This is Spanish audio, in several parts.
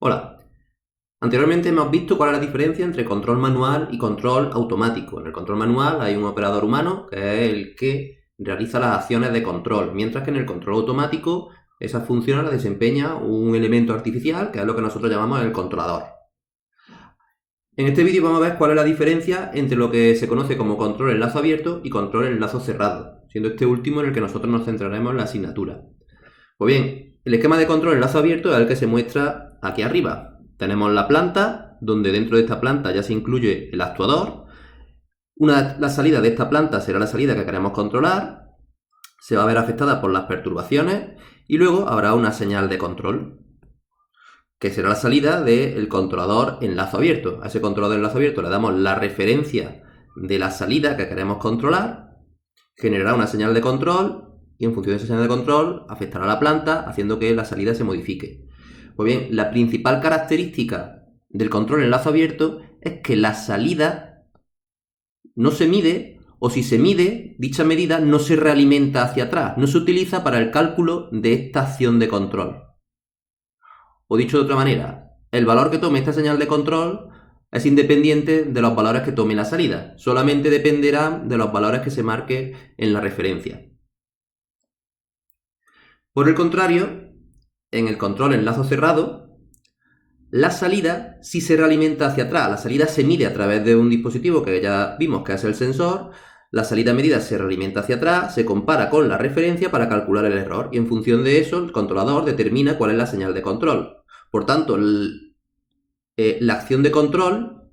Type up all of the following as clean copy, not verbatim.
Hola, anteriormente hemos visto cuál es la diferencia entre control manual y control automático. En el control manual hay un operador humano que es el que realiza las acciones de control, mientras que en el control automático esas funciones las desempeña un elemento artificial, que es lo que nosotros llamamos el controlador. En este vídeo vamos a ver cuál es la diferencia entre lo que se conoce como control en lazo abierto y control en lazo cerrado, siendo este último en el que nosotros nos centraremos en la asignatura. Pues bien, el esquema de control en lazo abierto es el que se muestra aquí arriba. Tenemos la planta, donde dentro de esta planta ya se incluye el actuador. La salida de esta planta será la salida que queremos controlar, se va a ver afectada por las perturbaciones y luego habrá una señal de control, que será la salida del controlador en lazo abierto. A ese controlador en lazo abierto le damos la referencia de la salida que queremos controlar, generará una señal de control y en función de esa señal de control afectará a la planta haciendo que la salida se modifique. Pues bien, la principal característica del control en lazo abierto es que la salida no se mide, o si se mide, dicha medida no se realimenta hacia atrás, no se utiliza para el cálculo de esta acción de control. O dicho de otra manera, el valor que tome esta señal de control es independiente de los valores que tome la salida, solamente dependerá de los valores que se marque en la referencia. Por el contrario, en el control en lazo cerrado, la salida sí se realimenta hacia atrás. La salida se mide a través de un dispositivo que ya vimos que es el sensor. La salida medida se realimenta hacia atrás, se compara con la referencia para calcular el error y en función de eso el controlador determina cuál es la señal de control. Por tanto, la acción de control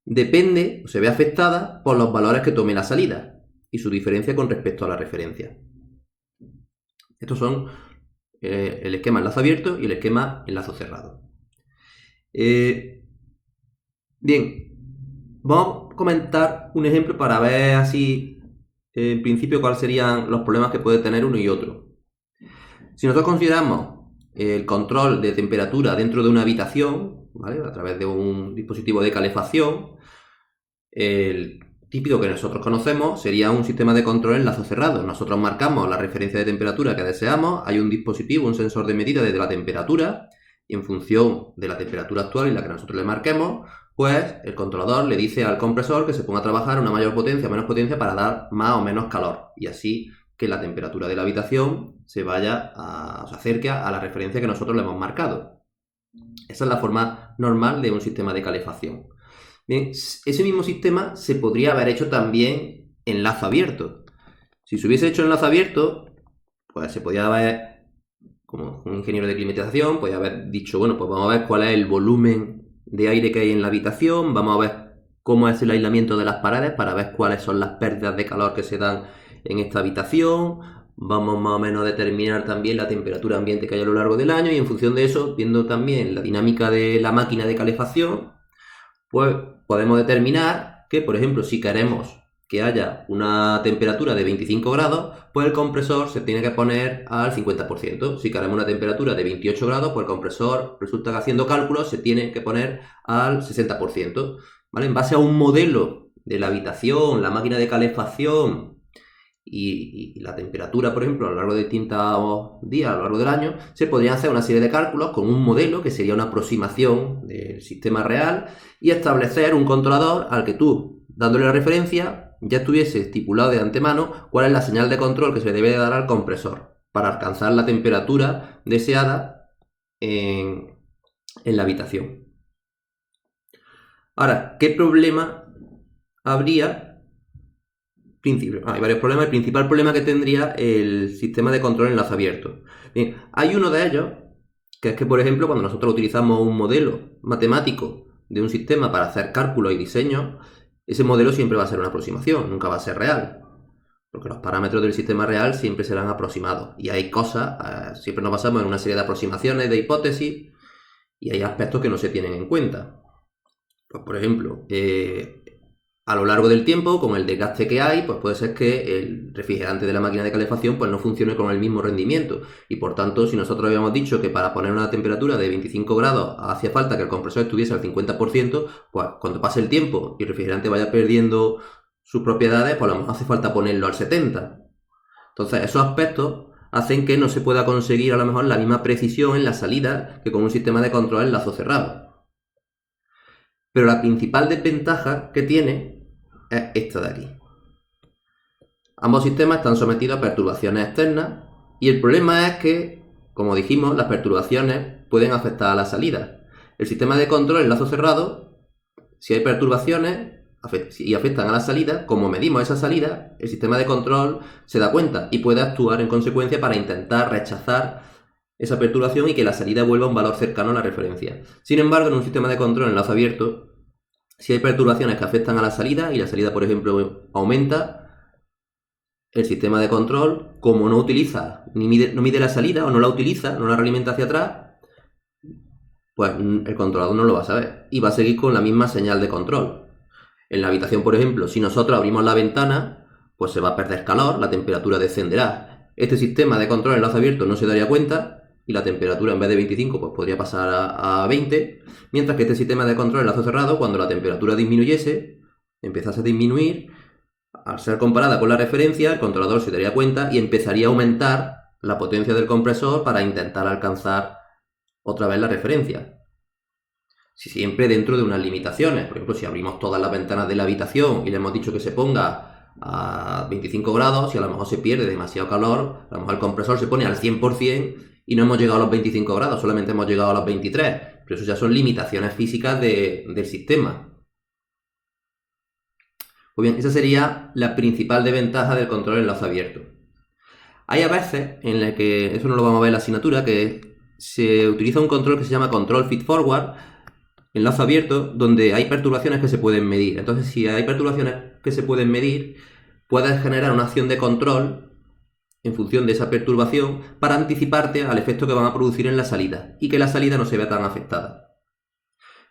depende o se ve afectada por los valores que tome la salida y su diferencia con respecto a la referencia. Estos son el esquema en lazo abierto y el esquema en lazo cerrado. Bien, vamos a comentar un ejemplo para ver así, en principio, cuáles serían los problemas que puede tener uno y otro. Si nosotros consideramos el control de temperatura dentro de una habitación, ¿vale?, a través de un dispositivo de calefacción, el típico que nosotros conocemos sería un sistema de control en lazo cerrado. Nosotros marcamos la referencia de temperatura que deseamos, hay un dispositivo, un sensor de medida de la temperatura, y en función de la temperatura actual y la que nosotros le marquemos, pues el controlador le dice al compresor que se ponga a trabajar a una mayor potencia o menos potencia para dar más o menos calor, y así que la temperatura de la habitación se acerque a la referencia que nosotros le hemos marcado. Esa es la forma normal de un sistema de calefacción. Bien, ese mismo sistema se podría haber hecho también en lazo abierto. Si se hubiese hecho en lazo abierto, pues se podía haber, como un ingeniero de climatización, podía haber dicho, bueno, pues vamos a ver cuál es el volumen de aire que hay en la habitación, vamos a ver cómo es el aislamiento de las paredes para ver cuáles son las pérdidas de calor que se dan en esta habitación, vamos más o menos a determinar también la temperatura ambiente que hay a lo largo del año y en función de eso, viendo también la dinámica de la máquina de calefacción, pues podemos determinar que, por ejemplo, si queremos que haya una temperatura de 25 grados, pues el compresor se tiene que poner al 50%. Si queremos una temperatura de 28 grados, pues el compresor, resulta que haciendo cálculos, se tiene que poner al 60%. ¿Vale? En base a un modelo de la habitación, la máquina de calefacción y la temperatura, por ejemplo, a lo largo de distintos días, a lo largo del año, se podrían hacer una serie de cálculos con un modelo que sería una aproximación del sistema real y establecer un controlador al que tú, dándole la referencia, ya estuviese estipulado de antemano cuál es la señal de control que se le debe dar al compresor para alcanzar la temperatura deseada en la habitación. Ahora, ¿qué problema habría? Hay varios problemas. El principal problema que tendría el sistema de control en lazo abierto. Bien, hay uno de ellos, que es que, por ejemplo, cuando nosotros utilizamos un modelo matemático de un sistema para hacer cálculos y diseños, ese modelo siempre va a ser una aproximación, nunca va a ser real. Porque los parámetros del sistema real siempre serán aproximados. Y hay cosas, siempre nos basamos en una serie de aproximaciones, de hipótesis, y hay aspectos que no se tienen en cuenta. Pues, por ejemplo, a lo largo del tiempo, con el desgaste que hay, pues puede ser que el refrigerante de la máquina de calefacción pues no funcione con el mismo rendimiento. Y por tanto, si nosotros habíamos dicho que para poner una temperatura de 25 grados hacía falta que el compresor estuviese al 50%, pues cuando pase el tiempo y el refrigerante vaya perdiendo sus propiedades, pues a lo mejor hace falta ponerlo al 70%. Entonces, esos aspectos hacen que no se pueda conseguir a lo mejor la misma precisión en la salida que con un sistema de control en lazo cerrado. Pero la principal desventaja que tiene es esta de aquí. Ambos sistemas están sometidos a perturbaciones externas y el problema es que, como dijimos, las perturbaciones pueden afectar a la salida. El sistema de control en lazo cerrado, si hay perturbaciones y afectan a la salida, como medimos esa salida, el sistema de control se da cuenta y puede actuar en consecuencia para intentar rechazar esa perturbación y que la salida vuelva a un valor cercano a la referencia. Sin embargo, en un sistema de control en lazo abierto, si hay perturbaciones que afectan a la salida y la salida, por ejemplo, aumenta, el sistema de control, como no utiliza, no mide la salida o no la utiliza, no la realimenta hacia atrás, pues el controlador no lo va a saber y va a seguir con la misma señal de control. En la habitación, por ejemplo, si nosotros abrimos la ventana, pues se va a perder calor, la temperatura descenderá. Este sistema de control en lazo abierto no se daría cuenta y la temperatura en vez de 25 pues podría pasar a 20, mientras que este sistema de control en lazo cerrado, cuando la temperatura disminuyese, empezase a disminuir, al ser comparada con la referencia, el controlador se daría cuenta y empezaría a aumentar la potencia del compresor para intentar alcanzar otra vez la referencia. Siempre dentro de unas limitaciones. Por ejemplo, si abrimos todas las ventanas de la habitación y le hemos dicho que se ponga a 25 grados y a lo mejor se pierde demasiado calor, a lo mejor el compresor se pone al 100% y no hemos llegado a los 25 grados, solamente hemos llegado a los 23. Pero eso ya son limitaciones físicas del sistema. Pues bien, esa sería la principal desventaja del control en lazo abierto. Hay a veces en las que, eso no lo vamos a ver en la asignatura, que se utiliza un control que se llama control feed-forward en lazo abierto, donde hay perturbaciones que se pueden medir. Entonces, si hay perturbaciones que se pueden medir, puedes generar una acción de control en función de esa perturbación para anticiparte al efecto que van a producir en la salida y que la salida no se vea tan afectada.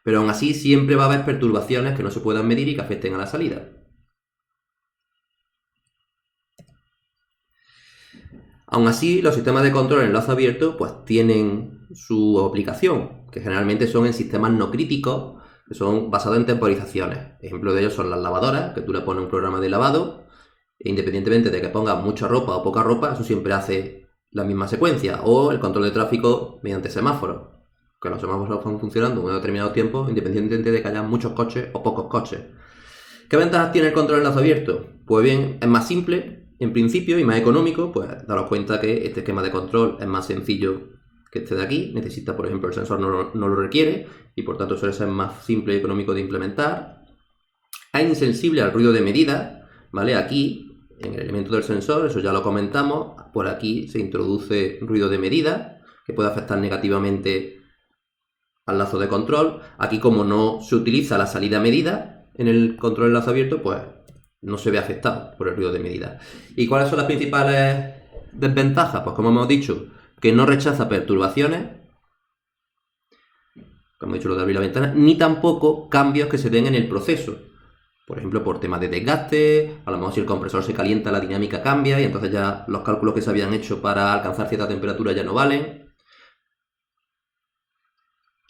Pero aún así siempre va a haber perturbaciones que no se puedan medir y que afecten a la salida. Aún así, los sistemas de control en lazo abierto pues tienen su aplicación, que generalmente son en sistemas no críticos, que son basados en temporizaciones. Ejemplo de ellos son las lavadoras, que tú le pones un programa de lavado, e independientemente de que pongas mucha ropa o poca ropa, eso siempre hace la misma secuencia. O el control de tráfico mediante semáforos, que los semáforos van funcionando en un determinado tiempo, independientemente de que haya muchos coches o pocos coches. ¿Qué ventajas tiene el control en lazo abierto? Pues bien, es más simple en principio y más económico. Pues daros cuenta que este esquema de control es más sencillo que este de aquí. Necesita, por ejemplo, el sensor no lo requiere y por tanto suele ser más simple y económico de implementar. Es insensible al ruido de medida, ¿vale? Aquí, en el elemento del sensor, eso ya lo comentamos, por aquí se introduce ruido de medida que puede afectar negativamente al lazo de control. Aquí, como no se utiliza la salida medida en el control de lazo abierto, pues no se ve afectado por el ruido de medida. ¿Y cuáles son las principales desventajas? Pues como hemos dicho, que no rechaza perturbaciones, como he dicho lo de abrir la ventana, ni tampoco cambios que se den en el proceso. Por ejemplo, por temas de desgaste, a lo mejor si el compresor se calienta la dinámica cambia y entonces ya los cálculos que se habían hecho para alcanzar cierta temperatura ya no valen.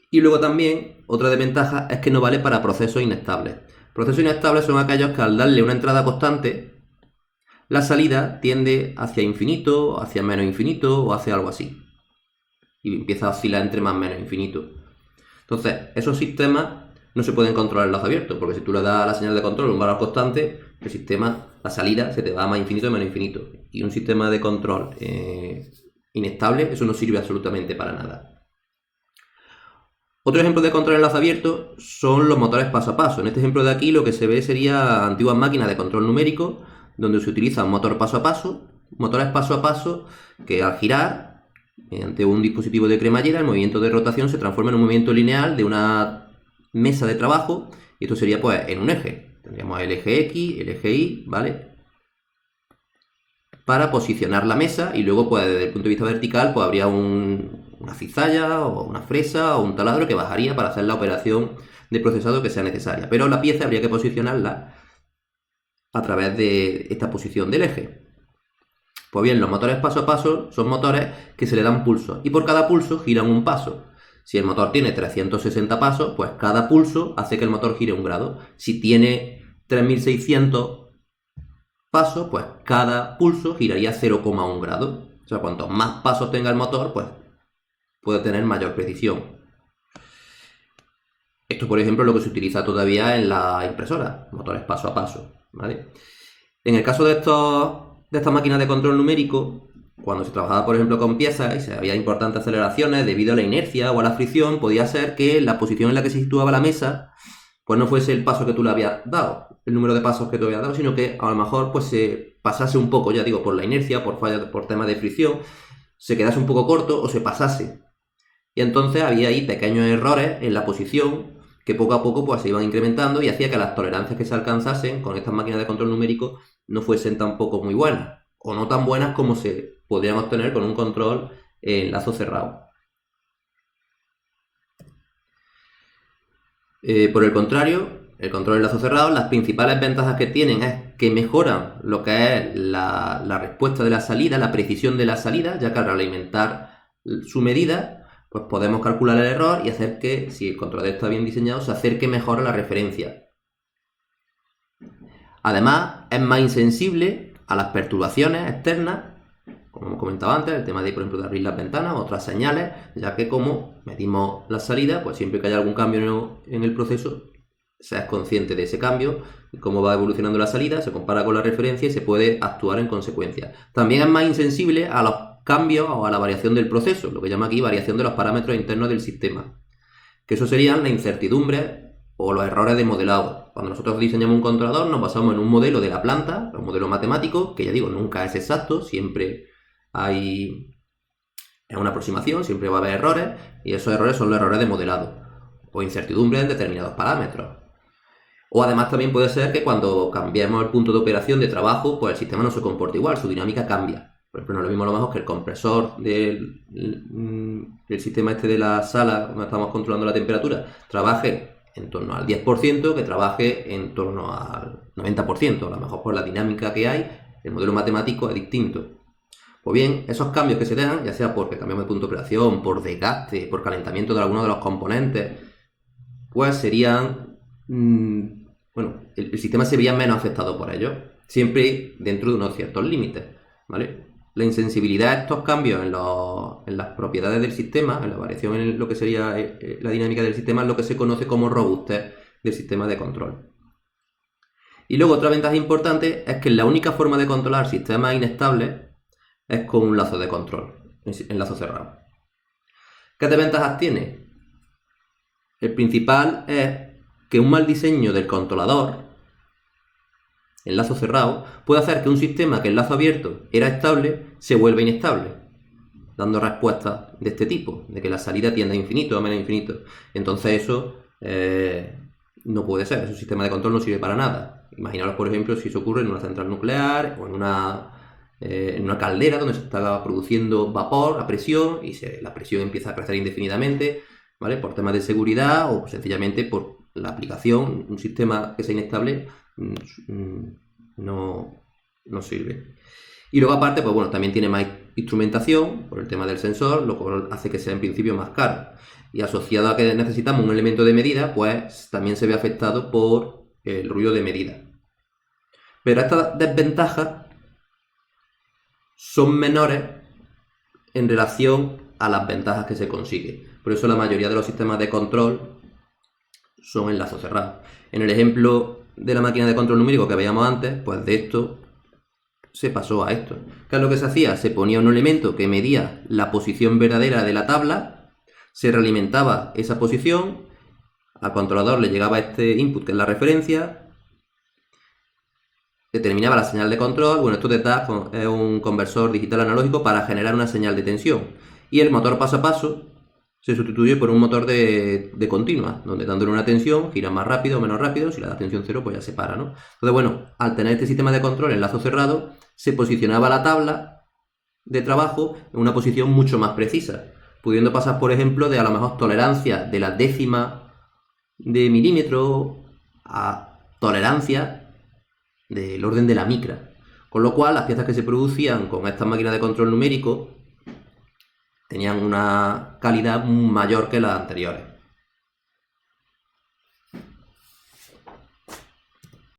Y luego también, otra desventaja es que no vale para procesos inestables. Procesos inestables son aquellos que al darle una entrada constante, la salida tiende hacia infinito, hacia menos infinito o hacia algo así. Y empieza a oscilar entre más menos infinito. Entonces, esos sistemas no se pueden controlar en lazo abierto, porque si tú le das a la señal de control un valor constante, el sistema, la salida, se te va a más infinito y menos infinito. Y un sistema de control inestable, eso no sirve absolutamente para nada. Otro ejemplo de control en lazo abierto son los motores paso a paso. En este ejemplo de aquí lo que se ve sería antiguas máquinas de control numérico, donde se utiliza un motor paso a paso, motores paso a paso que al girar, mediante un dispositivo de cremallera, el movimiento de rotación se transforma en un movimiento lineal de una mesa de trabajo, y esto sería pues en un eje. Tendríamos el eje X, el eje Y, ¿vale? Para posicionar la mesa, y luego pues desde el punto de vista vertical pues habría una cizalla o una fresa o un taladro que bajaría para hacer la operación de procesado que sea necesaria. Pero la pieza habría que posicionarla a través de esta posición del eje. Pues bien, los motores paso a paso son motores que se le dan pulsos y por cada pulso giran un paso. Si el motor tiene 360 pasos, pues cada pulso hace que el motor gire 1 grado. Si tiene 3600 pasos, pues cada pulso giraría 0,1 grado. O sea, cuantos más pasos tenga el motor, pues puede tener mayor precisión. Esto, por ejemplo, es lo que se utiliza todavía en la impresora, motores paso a paso, ¿vale? En el caso de estas máquinas de control numérico, cuando se trabajaba, por ejemplo, con piezas y se había importantes aceleraciones debido a la inercia o a la fricción, podía ser que la posición en la que se situaba la mesa pues no fuese el paso que tú le habías dado, el número de pasos que tú habías dado, sino que a lo mejor pues se pasase un poco, ya digo, por la inercia, por fallas, por temas de fricción, se quedase un poco corto o se pasase. Y entonces había ahí pequeños errores en la posición que poco a poco pues se iban incrementando y hacía que las tolerancias que se alcanzasen con estas máquinas de control numérico no fuesen tampoco muy buenas, o no tan buenas como se podrían obtener con un control en lazo cerrado. Por el contrario, el control en lazo cerrado, las principales ventajas que tienen es que mejoran lo que es la respuesta de la salida, la precisión de la salida, ya que al alimentar su medida, pues podemos calcular el error y hacer que, si el controlador está bien diseñado, se acerque mejor a la referencia. Además, es más insensible a las perturbaciones externas, como hemos comentado antes, el tema de, por ejemplo, de abrir las ventanas o otras señales, ya que como medimos la salida, pues siempre que haya algún cambio en el proceso, seas consciente de ese cambio, cómo va evolucionando la salida, se compara con la referencia y se puede actuar en consecuencia. También es más insensible a los cambios o a la variación del proceso, lo que llama aquí variación de los parámetros internos del sistema, que eso serían la incertidumbre o los errores de modelado. Cuando nosotros diseñamos un controlador nos basamos en un modelo de la planta, un modelo matemático, que ya digo, nunca es exacto, siempre es una aproximación, siempre va a haber errores, y esos errores son los errores de modelado, o incertidumbre en determinados parámetros. O además también puede ser que cuando cambiemos el punto de operación de trabajo, pues el sistema no se comporta igual, su dinámica cambia. Por ejemplo, no es lo mismo a lo mejor que el compresor del sistema este de la sala, donde estamos controlando la temperatura, trabaje en torno al 10% que trabaje en torno al 90%. A lo mejor por la dinámica que hay, el modelo matemático es distinto. Pues bien, esos cambios que se dan, ya sea porque cambiamos de punto de operación, por desgaste, por calentamiento de alguno de los componentes, pues serían... el sistema se vería menos afectado por ello, siempre dentro de unos ciertos límites, ¿vale? La insensibilidad a estos cambios en las propiedades del sistema, en la variación en lo que sería la dinámica del sistema, es lo que se conoce como robustez del sistema de control. Y luego otra ventaja importante es que la única forma de controlar sistemas inestables es con un lazo de control, en lazo cerrado. ¿Qué desventajas tiene? El principal es que un mal diseño del controlador en lazo cerrado puede hacer que un sistema que en lazo abierto era estable se vuelva inestable, dando respuestas de este tipo, de que la salida tiende a infinito o a menos infinito. Entonces eso no puede ser, ese sistema de control no sirve para nada. Imaginaros, por ejemplo, si eso ocurre en una central nuclear o en una caldera donde se está produciendo vapor a presión y la presión empieza a crecer indefinidamente, ¿vale? Por temas de seguridad o sencillamente por la aplicación, un sistema que sea inestable no sirve. Y luego aparte, pues bueno, también tiene más instrumentación por el tema del sensor, lo cual hace que sea en principio más caro. Y asociado a que necesitamos un elemento de medida, pues también se ve afectado por el ruido de medida. Pero estas desventajas son menores en relación a las ventajas que se consigue. Por eso la mayoría de los sistemas de control son en lazo cerrado. En el ejemplo de la máquina de control numérico que veíamos antes, pues de esto se pasó a esto. ¿Qué es lo que se hacía? Se ponía un elemento que medía la posición verdadera de la tabla, se realimentaba esa posición, al controlador le llegaba este input que es la referencia, determinaba la señal de control. Bueno, esto es un conversor digital analógico para generar una señal de tensión. Y el motor paso a paso se sustituye por un motor de continua, donde dándole una tensión gira más rápido o menos rápido. Si le das tensión cero, pues ya se para, ¿no? Entonces, bueno, al tener este sistema de control en lazo cerrado, se posicionaba la tabla de trabajo en una posición mucho más precisa, pudiendo pasar, por ejemplo, de a lo mejor tolerancia de la décima de milímetro a tolerancia del orden de la micra. Con lo cual, las piezas que se producían con estas máquinas de control numérico tenían una calidad mayor que las anteriores.